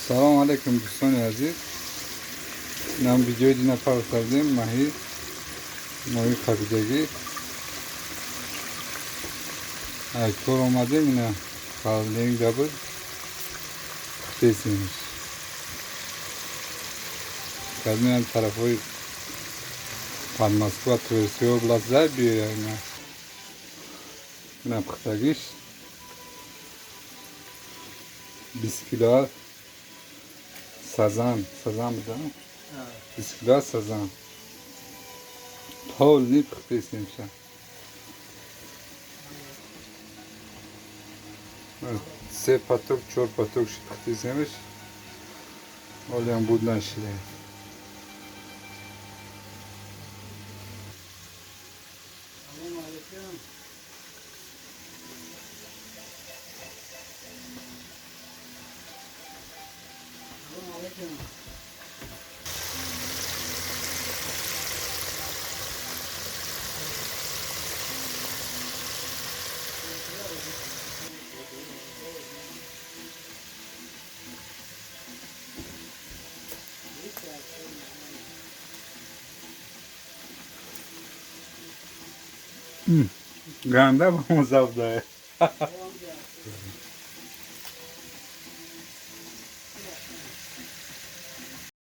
سلام علیکم دوستان عزیز. من ویدیوی دینا پر کردیم ماهی قبیلگی اکتور اومدیم اینا خالدین دبل بسیمش کردیم هم طرف های Moskva Tverskiy oblast Zabia اینا پختگیش 20 کیلو سازان بدم 20 کیلو سازان طول نی پختیسیم شد سه پاتوک چهار پاتوک پختیسیمش ولی هم بود نشده گنده با مزاف داره